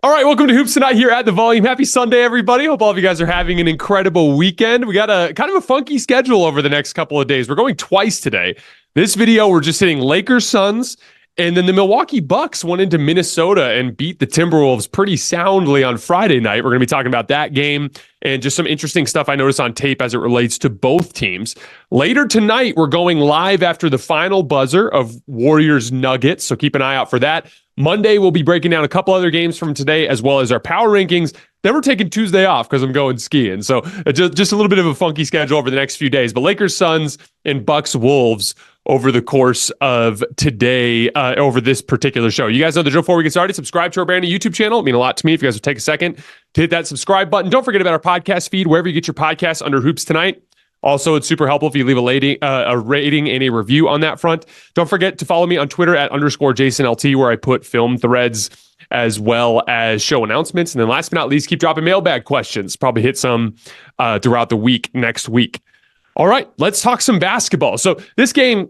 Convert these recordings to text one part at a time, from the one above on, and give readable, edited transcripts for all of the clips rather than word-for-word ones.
All right, welcome to Hoops Tonight here at The Volume. Happy Sunday, everybody. Hope all of you guys are having an incredible weekend. We got a kind of a funky schedule over the next couple of days. We're going twice today. This video, we're just hitting Lakers, Suns, and then the Milwaukee Bucks went into Minnesota and beat the Timberwolves pretty soundly on Friday night. We're going to be talking about that game and just some interesting stuff I noticed on tape as it relates to both teams. Later tonight, we're going live after the final buzzer of Warriors Nuggets, so keep an eye out for that. Monday, we'll be breaking down a couple other games from today, as well as our power rankings. Then we're taking Tuesday off because I'm going skiing. So just a little bit of a funky schedule over the next few days. But Lakers, Suns, and Bucks, Wolves over the course of today, over this particular show. You guys know the drill. Before we get started, subscribe to our brand new YouTube channel. It'd mean a lot to me if you guys would take a second to hit that subscribe button. Don't forget about our podcast feed, wherever you get your podcasts under Hoops Tonight. Also, it's super helpful if you leave a rating and a review on that front. Don't forget to follow me on Twitter at _JasonLT, where I put film threads as well as show announcements. And then last but not least, keep dropping mailbag questions. Probably hit some throughout the week next week. All right, let's talk some basketball. So this game,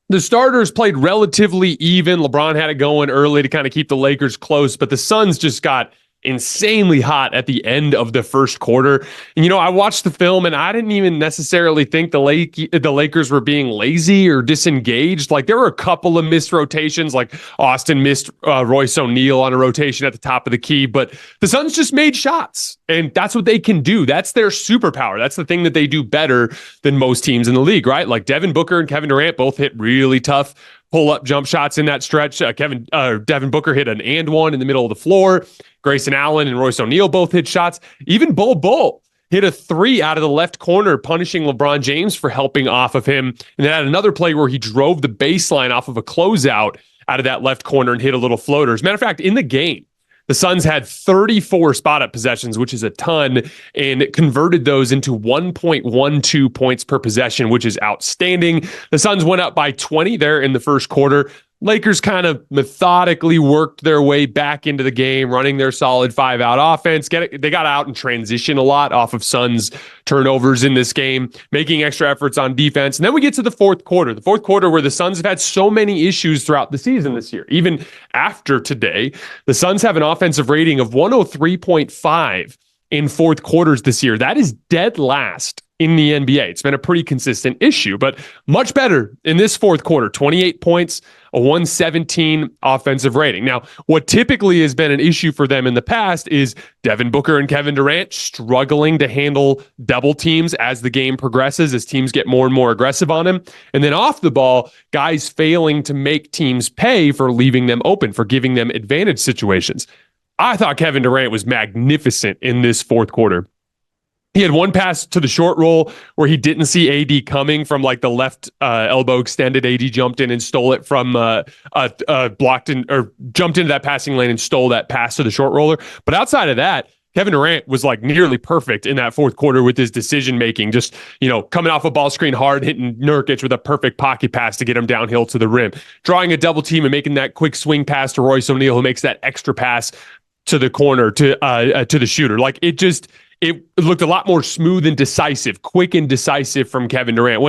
the starters played relatively even. LeBron had it going early to kind of keep the Lakers close, but the Suns just got insanely hot at the end of the first quarter. And, you know, I watched the film and I didn't even necessarily think the Lakers were being lazy or disengaged. Like, there were a couple of missed rotations, like Austin missed Royce O'Neal on a rotation at the top of the key, but the Suns just made shots, and that's what they can do. That's their superpower. That's the thing that they do better than most teams in the league, right? Like Devin Booker and Kevin Durant both hit really tough pull-up jump shots in that stretch. Devin Booker hit an and one in the middle of the floor. Grayson Allen and Royce O'Neal both hit shots. Even Bull hit a three out of the left corner, punishing LeBron James for helping off of him. And then had another play where he drove the baseline off of a closeout out of that left corner and hit a little floater. As a matter of fact, in the game, the Suns had 34 spot-up possessions, which is a ton, and converted those into 1.12 points per possession, which is outstanding. The Suns went up by 20 there in the first quarter. Lakers kind of methodically worked their way back into the game, running their solid five-out offense. They got out in transition a lot off of Suns turnovers in this game, making extra efforts on defense. And then we get to the fourth quarter where the Suns have had so many issues throughout the season this year. Even after today, the Suns have an offensive rating of 103.5 in fourth quarters this year. That is dead last in the NBA. It's been a pretty consistent issue, but much better in this fourth quarter. 28 points, a 117 offensive rating. Now, what typically has been an issue for them in the past is Devin Booker and Kevin Durant struggling to handle double teams as the game progresses, as teams get more and more aggressive on him. And then off the ball, guys failing to make teams pay for leaving them open, for giving them advantage situations. I thought Kevin Durant was magnificent in this fourth quarter. He had one pass to the short roll where he didn't see AD coming from like the left elbow extended. AD jumped in and stole it from jumped into that passing lane and stole that pass to the short roller. But outside of that, Kevin Durant was like nearly perfect in that fourth quarter with his decision making, just, you know, coming off a ball screen hard, hitting Nurkic with a perfect pocket pass to get him downhill to the rim, drawing a double team and making that quick swing pass to Royce O'Neal, who makes that extra pass to the corner to the shooter. Like, it looked a lot more smooth and decisive, quick and decisive from Kevin Durant.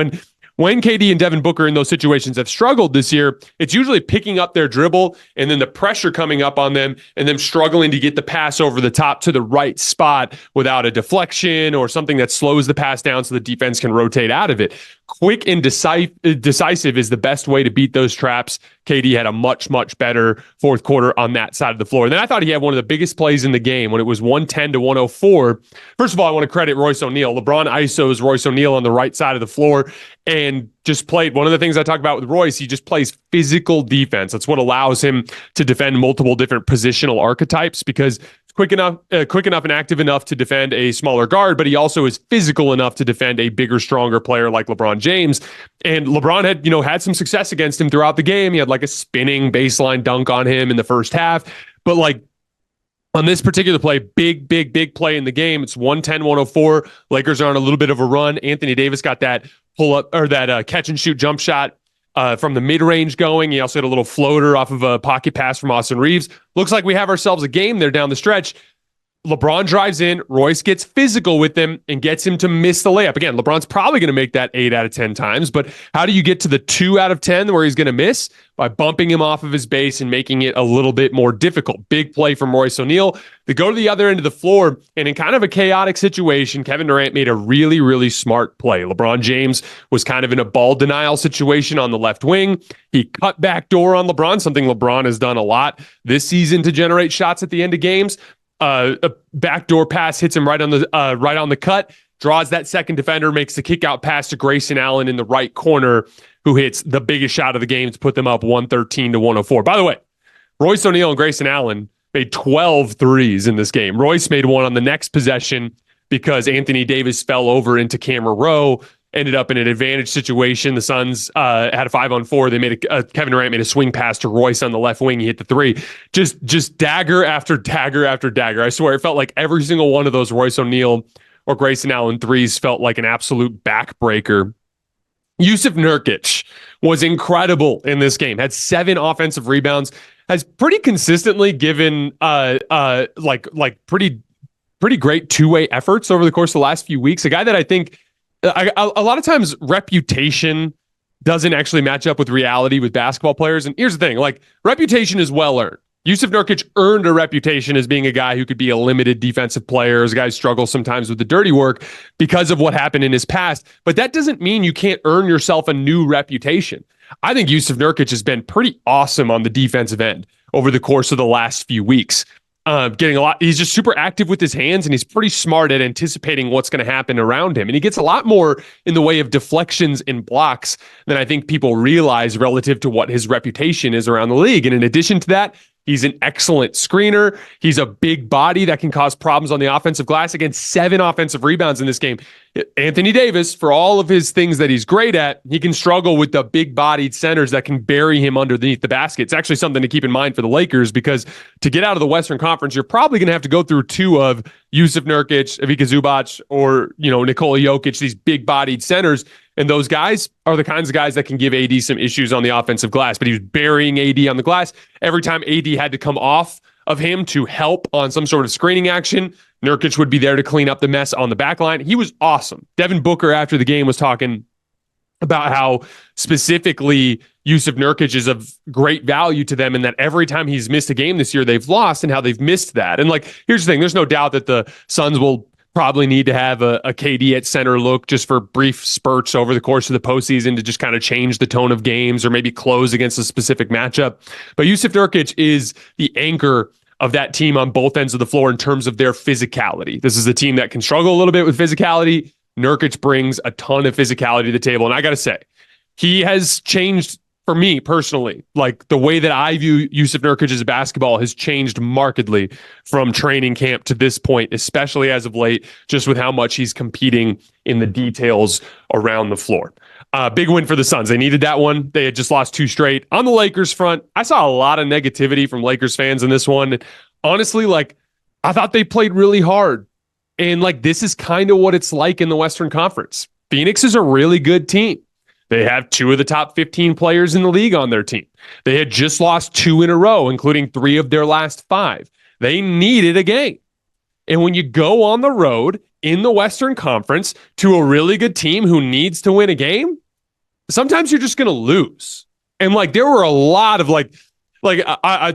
When KD and Devin Booker in those situations have struggled this year, it's usually picking up their dribble and then the pressure coming up on them and them struggling to get the pass over the top to the right spot without a deflection or something that slows the pass down so the defense can rotate out of it. Quick and decisive is the best way to beat those traps. KD had a much, much better fourth quarter on that side of the floor. And then I thought he had one of the biggest plays in the game when it was 110 to 104. First of all, I want to credit Royce O'Neal. LeBron ISOs Royce O'Neal on the right side of the floor and just played. One of the things I talk about with Royce, he just plays physical defense. That's what allows him to defend multiple different positional archetypes, because quick enough and active enough to defend a smaller guard, but he also is physical enough to defend a bigger, stronger player like LeBron James. And LeBron had some success against him throughout the game. He had like a spinning baseline dunk on him in the first half. But like on this particular play, big play in the game. It's 110-104. Lakers are on a little bit of a run. Anthony Davis got that pull up or that catch and shoot jump shot from the mid-range going. He also had a little floater off of a pocket pass from Austin Reeves. Looks like we have ourselves a game there down the stretch. LeBron drives in, Royce gets physical with him and gets him to miss the layup. Again, LeBron's probably going to make that 8 out of 10 times, but how do you get to the 2 out of 10 where he's going to miss? By bumping him off of his base and making it a little bit more difficult. Big play from Royce O'Neal. They go to the other end of the floor, and in kind of a chaotic situation, Kevin Durant made a really, really smart play. LeBron James was kind of in a ball denial situation on the left wing. He cut back door on LeBron, something LeBron has done a lot this season to generate shots at the end of games. A backdoor pass hits him right on the cut, draws that second defender, makes the kick out pass to Grayson Allen in the right corner, who hits the biggest shot of the game to put them up 113-104. By the way, Royce O'Neal and Grayson Allen made 12 threes in this game. Royce made one on the next possession because Anthony Davis fell over into camera row, ended up in an advantage situation. The Suns had a 5-on-4. They made Kevin Durant made a swing pass to Royce on the left wing. He hit the 3. Just dagger after dagger after dagger. I swear, it felt like every single one of those Royce O'Neal or Grayson Allen threes felt like an absolute backbreaker. Yusuf Nurkic was incredible in this game. Had 7 offensive rebounds. Has pretty consistently given pretty great two-way efforts over the course of the last few weeks. A guy that I think a lot of times reputation doesn't actually match up with reality with basketball players. And here's the thing, like, reputation is well earned. Yusuf Nurkic earned a reputation as being a guy who could be a limited defensive player, as a guy who struggles sometimes with the dirty work because of what happened in his past. But that doesn't mean you can't earn yourself a new reputation. I think Yusuf Nurkic has been pretty awesome on the defensive end over the course of the last few weeks. Getting a lot. He's just super active with his hands, and he's pretty smart at anticipating what's going to happen around him. And he gets a lot more in the way of deflections and blocks than I think people realize relative to what his reputation is around the league. And in addition to that, he's an excellent screener. He's a big body that can cause problems on the offensive glass. Again, 7 offensive rebounds in this game. Anthony Davis, for all of his things that he's great at, he can struggle with the big-bodied centers that can bury him underneath the basket. It's actually something to keep in mind for the Lakers, because to get out of the Western Conference, you're probably going to have to go through 2 of Yusuf Nurkic, Ivica Zubac, or Nikola Jokic, these big-bodied centers. And those guys are the kinds of guys that can give AD some issues on the offensive glass. But he was burying AD on the glass. Every time AD had to come off of him to help on some sort of screening action, Nurkic would be there to clean up the mess on the back line. He was awesome. Devin Booker, after the game, was talking about how specifically Yusuf Nurkic is of great value to them, and that every time he's missed a game this year, they've lost, and how they've missed that. And here's the thing. There's no doubt that the Suns will probably need to have a KD at center look just for brief spurts over the course of the postseason to just kind of change the tone of games or maybe close against a specific matchup. But Yusuf Nurkic is the anchor of that team on both ends of the floor in terms of their physicality. This is a team that can struggle a little bit with physicality. Nurkic brings a ton of physicality to the table. And I got to say, he has changed, for me personally, like the way that I view Yusuf Nurkic's basketball has changed markedly from training camp to this point, especially as of late, just with how much he's competing in the details around the floor. Big win for the Suns. They needed that one. They had just lost 2 straight. On the Lakers front, I saw a lot of negativity from Lakers fans in this one. Honestly, I thought they played really hard. And this is kind of what it's like in the Western Conference. Phoenix is a really good team. They have 2 of the top 15 players in the league on their team. They had just lost 2 in a row, including 3 of their last 5. They needed a game. And when you go on the road in the Western Conference to a really good team who needs to win a game, sometimes you're just going to lose. And there were a lot of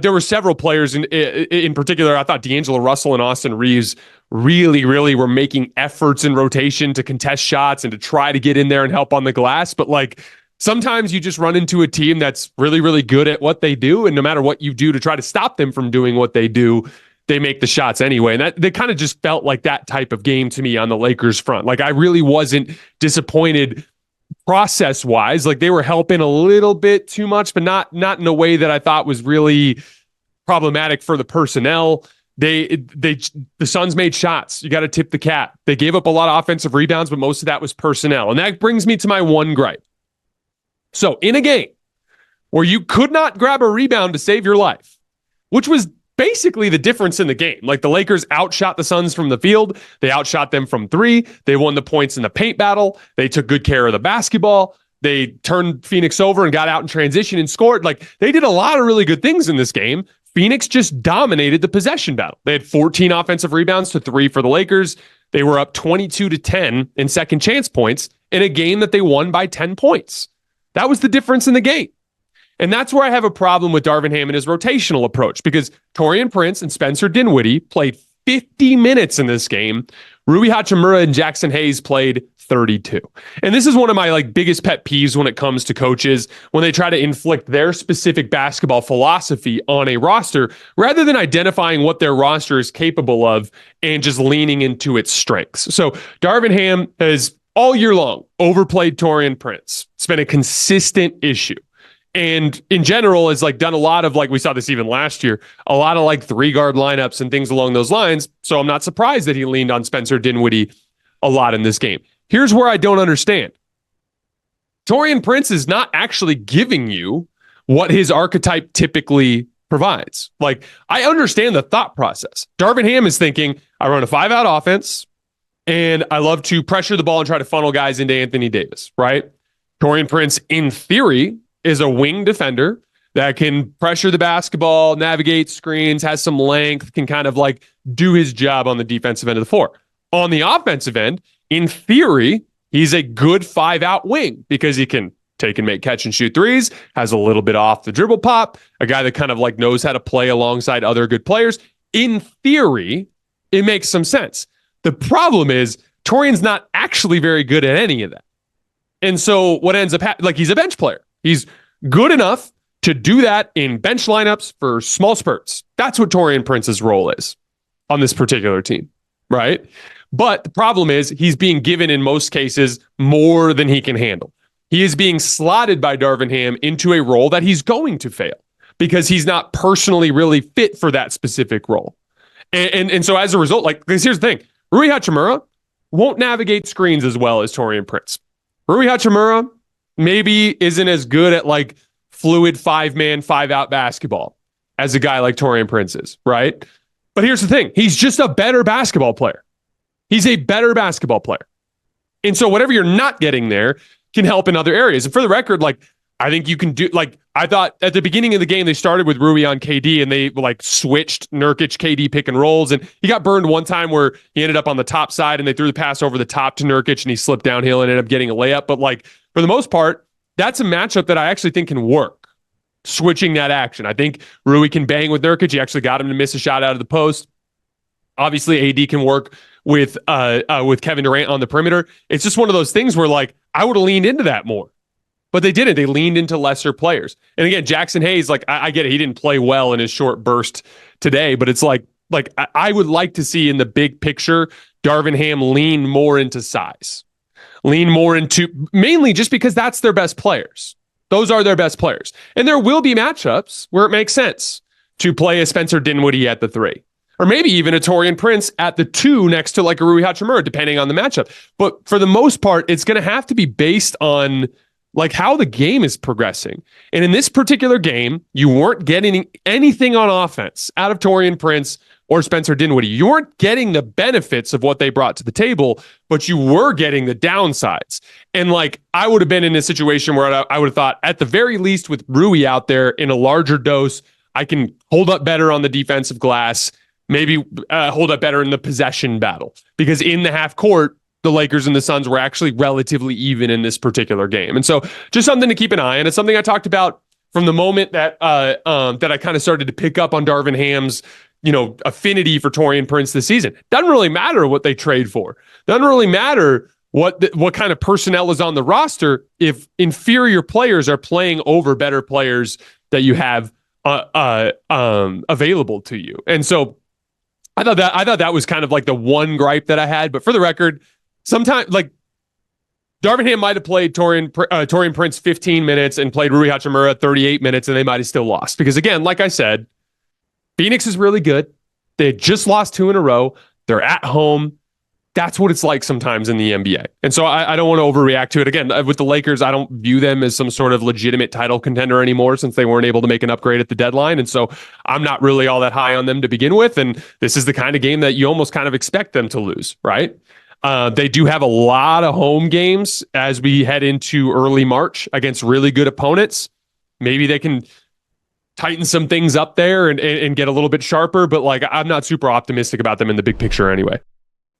there were several players in particular. I thought D'Angelo Russell and Austin Reeves really, really were making efforts in rotation to contest shots and to try to get in there and help on the glass. But sometimes you just run into a team that's really, really good at what they do. And no matter what you do to try to stop them from doing what they do, they make the shots anyway. And they kind of just felt like that type of game to me on the Lakers front. I really wasn't disappointed process-wise. They were helping a little bit too much, but not in a way that I thought was really problematic for the personnel. The Suns made shots. You got to tip the cap. They gave up a lot of offensive rebounds, but most of that was personnel. And that brings me to my one gripe. So in a game where you could not grab a rebound to save your life, which was basically the difference in the game. The Lakers outshot the Suns from the field. They outshot them from 3. They won the points in the paint battle. They took good care of the basketball. They turned Phoenix over and got out in transition and scored. They did a lot of really good things in this game. Phoenix just dominated the possession battle. They had 14 offensive rebounds to 3 for the Lakers. They were up 22-10 in second chance points in a game that they won by 10 points. That was the difference in the game. And that's where I have a problem with Darvin Ham and his rotational approach, because Taurean Prince and Spencer Dinwiddie played 50 minutes in this game. Rui Hachimura and Jackson Hayes played 32. And this is one of my biggest pet peeves when it comes to coaches, when they try to inflict their specific basketball philosophy on a roster rather than identifying what their roster is capable of and just leaning into its strengths. So Darvin Ham has all year long overplayed Taurean Prince. It's been a consistent issue. And in general, has done a lot of, we saw this even last year, a lot of 3-guard lineups and things along those lines. So I'm not surprised that he leaned on Spencer Dinwiddie a lot in this game. Here's where I don't understand. Taurean Prince is not actually giving you what his archetype typically provides. I understand the thought process. Darvin Ham is thinking, I run a 5-out offense, and I love to pressure the ball and try to funnel guys into Anthony Davis, right? Taurean Prince, in theory, is a wing defender that can pressure the basketball, navigate screens, has some length, can kind of do his job on the defensive end of the floor. On the offensive end, in theory, he's a good 5-out wing because he can take and make catch and shoot threes, has a little bit off the dribble pop, a guy that kind of knows how to play alongside other good players. In theory, it makes some sense. The problem is Taurean's not actually very good at any of that. And so what ends up he's a bench player. He's good enough to do that in bench lineups for small spurts. That's what Taurean Prince's role is on this particular team, right? But the problem is he's being given, in most cases, more than he can handle. He is being slotted by Darvin Ham into a role that he's going to fail because he's not personally really fit for that specific role. And so as a result, here's the thing. Rui Hachimura won't navigate screens as well as Taurean Prince. Rui Hachimura maybe isn't as good at fluid 5-man, 5-out basketball as a guy like Taurean Prince is, right? But here's the thing. He's just a better basketball player. He's a better basketball player. And so whatever you're not getting there can help in other areas. And for the record, I think you can do, I thought at the beginning of the game, they started with Rui on KD and they switched Nurkic, KD pick and rolls. And he got burned one time where he ended up on the top side and they threw the pass over the top to Nurkic and he slipped downhill and ended up getting a layup. But for the most part, that's a matchup that I actually think can work. Switching that action. I think Rui can bang with Nurkic. He actually got him to miss a shot out of the post. Obviously, AD can work with Kevin Durant on the perimeter. It's just one of those things where I would have leaned into that more. But they didn't. They leaned into lesser players. And again, Jackson Hayes, I get it. He didn't play well in his short burst today, but it's I would like to see in the big picture, Darvin Ham lean more into size. Lean more into, mainly just because that's their best players. Those are their best players. And there will be matchups where it makes sense to play a Spencer Dinwiddie at the 3. Or maybe even a Taurean Prince at the 2 next to a Rui Hachimura, depending on the matchup. But for the most part, it's going to have to be based on how the game is progressing. And in this particular game, you weren't getting anything on offense out of Taurean Prince or Spencer Dinwiddie. You weren't getting the benefits of what they brought to the table, but you were getting the downsides. And I would have been in a situation where I would have thought, at the very least, with Rui out there in a larger dose, I can hold up better on the defensive glass, maybe hold up better in the possession battle. Because in the half court, the Lakers and the Suns were actually relatively even in this particular game. And so just something to keep an eye on. It's something I talked about from the moment that that I kind of started to pick up on Darvin Ham's affinity for Taurean Prince this season. Doesn't really matter what they trade for. Doesn't really matter what kind of personnel is on the roster if inferior players are playing over better players that you have available to you. And so I thought that was kind of the one gripe that I had. But for the record, sometimes Darvin Ham might have played Taurean Prince 15 minutes and played Rui Hachimura 38 minutes, and they might have still lost. Because again, like I said, Phoenix is really good. They just lost 2 in a row. They're at home. That's what it's like sometimes in the NBA. And so I don't want to overreact to it. Again, with the Lakers, I don't view them as some sort of legitimate title contender anymore since they weren't able to make an upgrade at the deadline. And so I'm not really all that high on them to begin with. And this is the kind of game that you almost kind of expect them to lose, right? They do have a lot of home games as we head into early March against really good opponents. Maybe they can tighten some things up there and get a little bit sharper, but like I'm not super optimistic about them in the big picture anyway.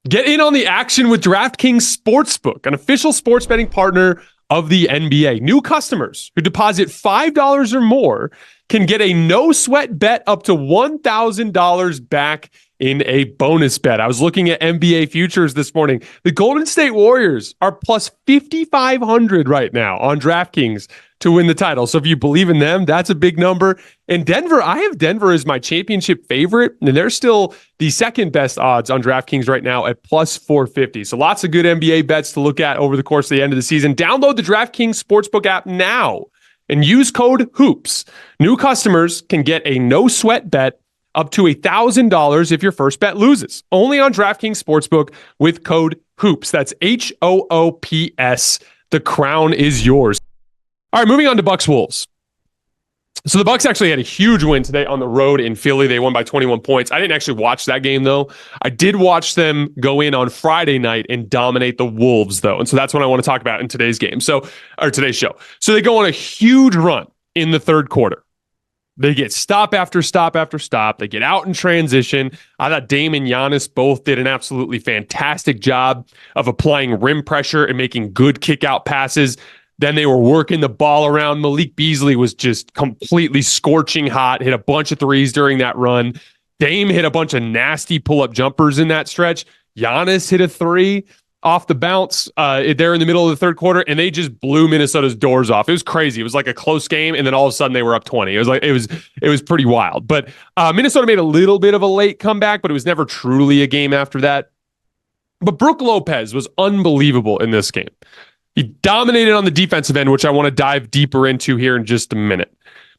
Get in on the action with DraftKings Sportsbook, an official sports betting partner of the NBA. New customers who deposit $5 or more can get a no-sweat bet up to $1,000 back in a bonus bet. I was looking at NBA futures this morning. The Golden State Warriors are plus 5,500 right now on DraftKings to win the title. So if you believe in them, that's a big number. And Denver, I have Denver as my championship favorite, and they're still the second best odds on DraftKings right now at plus 450. So lots of good NBA bets to look at over the course of the end of the season. Download the DraftKings Sportsbook app now and use code HOOPS. New customers can get a no-sweat bet up to $1,000 if your first bet loses. Only on DraftKings Sportsbook with code HOOPS. That's HOOPS. The crown is yours. All right, moving on to Bucks Wolves. So the Bucks actually had a huge win today on the road in Philly. They won by 21 points. I didn't actually watch that game, though. I did watch them go in on Friday night and dominate the Wolves, though. And so that's what I want to talk about in today's game. Or today's show. So they go on a huge run in the third quarter. They get stop after stop after stop. They get out in transition. I thought Dame and Giannis both did an absolutely fantastic job of applying rim pressure and making good kick-out passes. Then they were working the ball around. Malik Beasley was just completely scorching hot, hit a bunch of threes during that run. Dame hit a bunch of nasty pull-up jumpers in that stretch. Giannis hit a three off the bounce there in the middle of the third quarter, and they just blew Minnesota's doors off. It was crazy. It was like a close game, and then all of a sudden they were up 20. It was pretty wild. But Minnesota made a little bit of a late comeback, but it was never truly a game after that. But Brook Lopez was unbelievable in this game. He dominated on the defensive end, which I want to dive deeper into here in just a minute.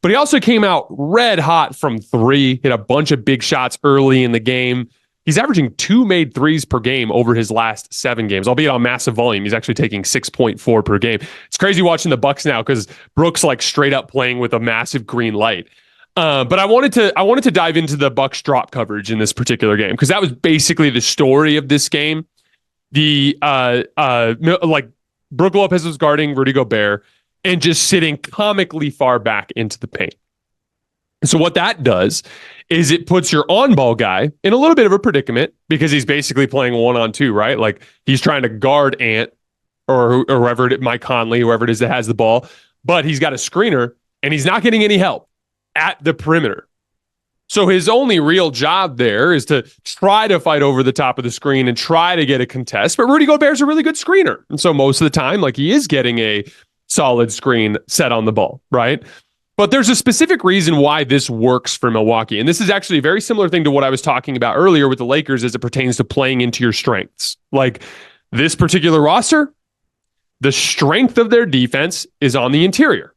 But he also came out red hot from three, hit a bunch of big shots early in the game. He's averaging 2 made threes per game over his last 7 games, albeit on massive volume. He's actually taking 6.4 per game. It's crazy watching the Bucks now because Brook's like straight up playing with a massive green light. But I wanted to dive into the Bucks drop coverage in this particular game because that was basically the story of this game. Brook Lopez was guarding Rudy Gobert and just sitting comically far back into the paint. So what that does is it puts your on-ball guy in a little bit of a predicament because he's basically playing 1-on-2, right? Like he's trying to guard Ant or whoever it is, Mike Conley, whoever it is that has the ball, but he's got a screener and he's not getting any help at the perimeter. So his only real job there is to try to fight over the top of the screen and try to get a contest. But Rudy Gobert's a really good screener. And so most of the time, like he is getting a solid screen set on the ball, right? But there's a specific reason why this works for Milwaukee. And this is actually a very similar thing to what I was talking about earlier with the Lakers as it pertains to playing into your strengths. Like this particular roster, the strength of their defense is on the interior.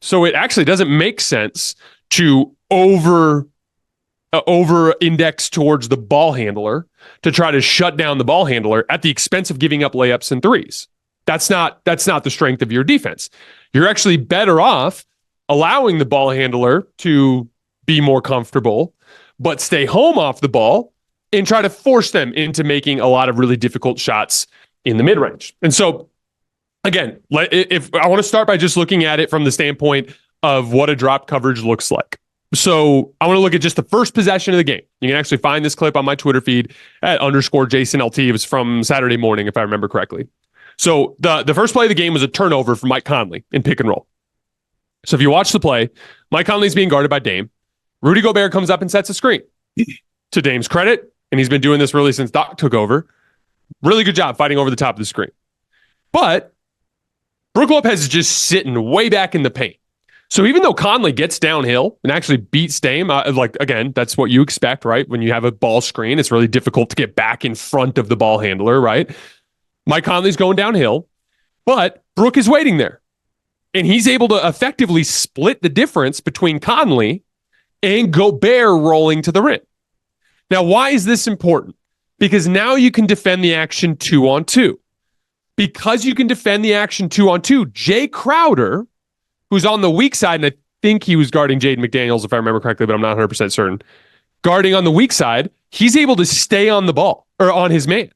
So it actually doesn't make sense to over index towards the ball handler to try to shut down the ball handler at the expense of giving up layups and threes. That's not the strength of your defense. You're actually better off allowing the ball handler to be more comfortable, but stay home off the ball and try to force them into making a lot of really difficult shots in the mid-range. And so, again, if I want to start by just looking at it from the standpoint of what a drop coverage looks like. So I want to look at just the first possession of the game. You can actually find this clip on my Twitter feed at _JasonLT. It was from Saturday morning, if I remember correctly. So the first play of the game was a turnover from Mike Conley in pick and roll. So if you watch the play, Mike Conley's being guarded by Dame. Rudy Gobert comes up and sets a screen. To Dame's credit, and he's been doing this really since Doc took over, really good job fighting over the top of the screen. But Brook Lopez is just sitting way back in the paint. So even though Conley gets downhill and actually beats Dame, again, that's what you expect, right? When you have a ball screen, it's really difficult to get back in front of the ball handler, right? Mike Conley's going downhill, but Brook is waiting there. And he's able to effectively split the difference between Conley and Gobert rolling to the rim. Now, why is this important? Because now you can defend the action 2-on-2. Because you can defend the action 2-on-2, Jay Crowder, who's on the weak side, and I think he was guarding Jaden McDaniels, if I remember correctly, but I'm not 100% certain. Guarding on the weak side, he's able to stay on the ball, or on his man.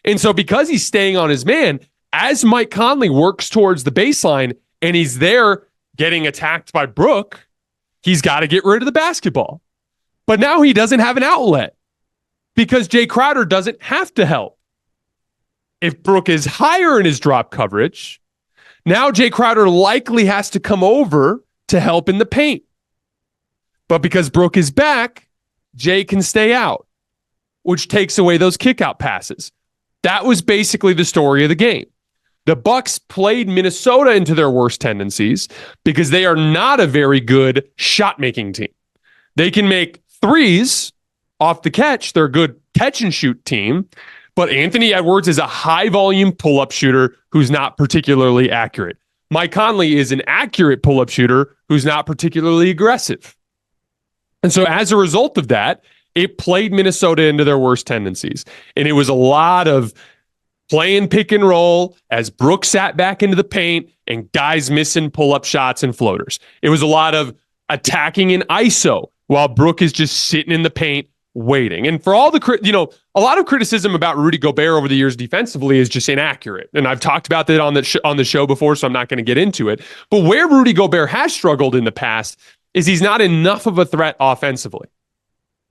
And so because he's staying on his man, as Mike Conley works towards the baseline, and he's there getting attacked by Brook, he's got to get rid of the basketball. But now he doesn't have an outlet because Jay Crowder doesn't have to help. If Brook is higher in his drop coverage, now Jay Crowder likely has to come over to help in the paint. But because Brook is back, Jay can stay out, which takes away those kick-out passes. That was basically the story of the game. The Bucks played Minnesota into their worst tendencies because they are not a very good shot-making team. They can make threes off the catch. They're a good catch-and-shoot team. But Anthony Edwards is a high-volume pull-up shooter who's not particularly accurate. Mike Conley is an accurate pull-up shooter who's not particularly aggressive. And so as a result of that, it played Minnesota into their worst tendencies. And it was a lot of playing pick and roll as Brook sat back into the paint and guys missing pull-up shots and floaters. It was a lot of attacking in ISO while Brook is just sitting in the paint waiting. And for all the, a lot of criticism about Rudy Gobert over the years defensively is just inaccurate. And I've talked about that on the show before, so I'm not going to get into it. But where Rudy Gobert has struggled in the past is he's not enough of a threat offensively.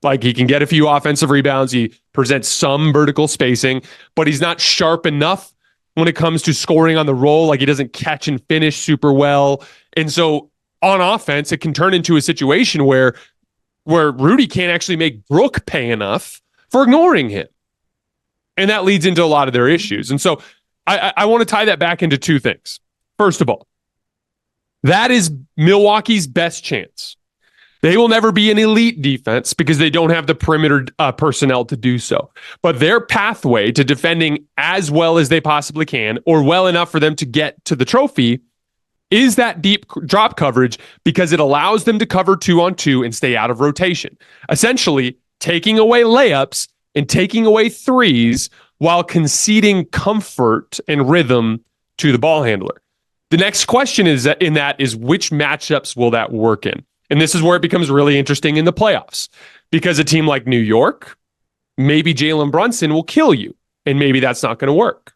Like, he can get a few offensive rebounds. He presents some vertical spacing, but he's not sharp enough when it comes to scoring on the roll. Like, he doesn't catch and finish super well. And so on offense, it can turn into a situation where Rudy can't actually make Brook pay enough for ignoring him. And that leads into a lot of their issues. And so I want to tie that back into two things. First of all, that is Milwaukee's best chance. They will never be an elite defense because they don't have the perimeter personnel to do so. But their pathway to defending as well as they possibly can, or well enough for them to get to the trophy, is that deep drop coverage, because it allows them to cover 2-on-2 and stay out of rotation. Essentially, taking away layups and taking away threes while conceding comfort and rhythm to the ball handler. The next question is which matchups will that work in? And this is where it becomes really interesting in the playoffs, because a team like New York, maybe Jalen Brunson will kill you, and maybe that's not going to work.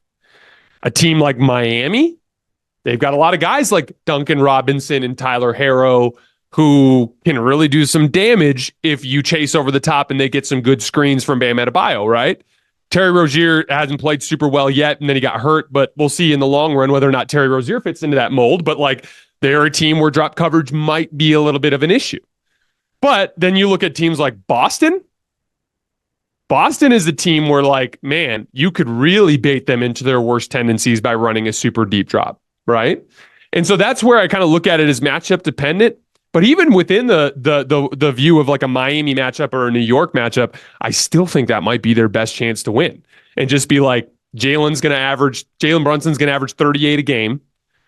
A team like Miami, they've got a lot of guys like Duncan Robinson and Tyler Herro who can really do some damage if you chase over the top and they get some good screens from Bam Adebayo, right? Terry Rozier hasn't played super well yet, and then he got hurt, but we'll see in the long run whether or not Terry Rozier fits into that mold. But like, they're a team where drop coverage might be a little bit of an issue. But then you look at teams like Boston. Boston is a team where, like, man, you could really bait them into their worst tendencies by running a super deep drop, right? And so that's where I kind of look at it as matchup dependent. But even within the view of like a Miami matchup or a New York matchup, I still think that might be their best chance to win. And just be like, Jalen Brunson's going to average 38 a game,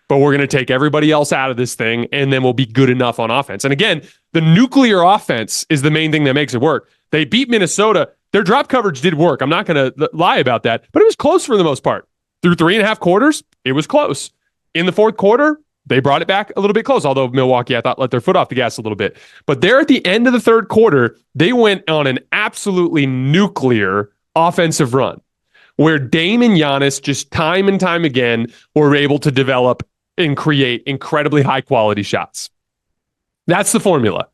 but we're going to take everybody else out of this thing, and then we'll be good enough on offense. And again, the nuclear offense is the main thing that makes it work. They beat Minnesota. Their drop coverage did work. I'm not going to lie about that, but it was close for the most part. Through 3.5 quarters, it was close. In the fourth quarter, they brought it back a little bit close, although Milwaukee, I thought, let their foot off the gas a little bit. But there at the end of the third quarter, they went on an absolutely nuclear offensive run where Dame and Giannis just time and time again were able to develop and create incredibly high-quality shots. That's the formula.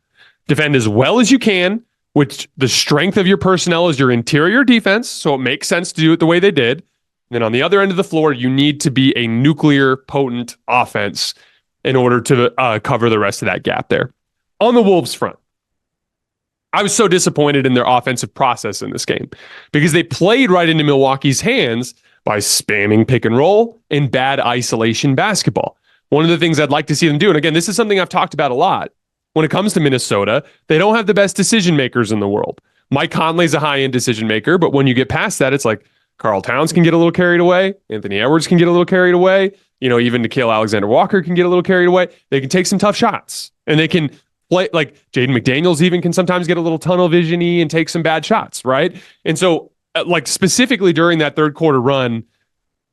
Defend as well as you can, which the strength of your personnel is your interior defense, so it makes sense to do it the way they did. And then on the other end of the floor, you need to be a nuclear, potent offense in order to cover the rest of that gap there. On the Wolves front, I was so disappointed in their offensive process in this game because they played right into Milwaukee's hands by spamming pick and roll and bad isolation basketball. One of the things I'd like to see them do, and again, this is something I've talked about a lot, when it comes to Minnesota, they don't have the best decision makers in the world. Mike Conley's a high-end decision maker, but when you get past that, it's like Karl Towns can get a little carried away. Anthony Edwards can get a little carried away. Even Nickeil Alexander-Walker can get a little carried away. They can take some tough shots, and they can play, like Jaden McDaniels even can sometimes get a little tunnel vision-y and take some bad shots, right? And so, like, specifically during that third quarter run,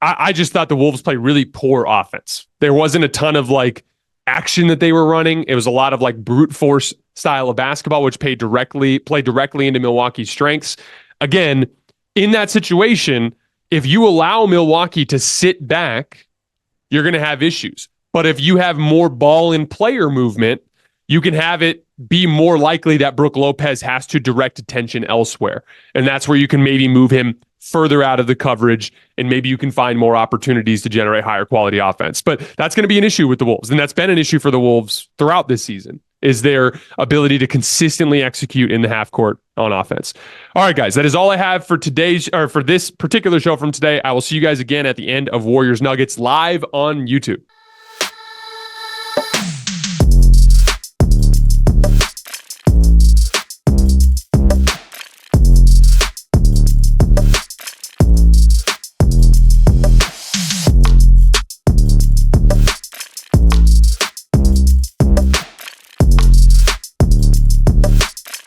I just thought the Wolves played really poor offense. There wasn't a ton of like action that they were running. It was a lot of like brute force style of basketball, which played directly into Milwaukee's strengths. Again, in that situation, if you allow Milwaukee to sit back, you're going to have issues. But if you have more ball and player movement, you can have it be more likely that Brook Lopez has to direct attention elsewhere. And that's where you can maybe move him further out of the coverage, and maybe you can find more opportunities to generate higher quality offense. But that's going to be an issue with the Wolves. And that's been an issue for the Wolves throughout this season, is their ability to consistently execute in the half court on offense. All right, guys, that is all I have for for this particular show from today. I will see you guys again at the end of Warriors Nuggets live on YouTube.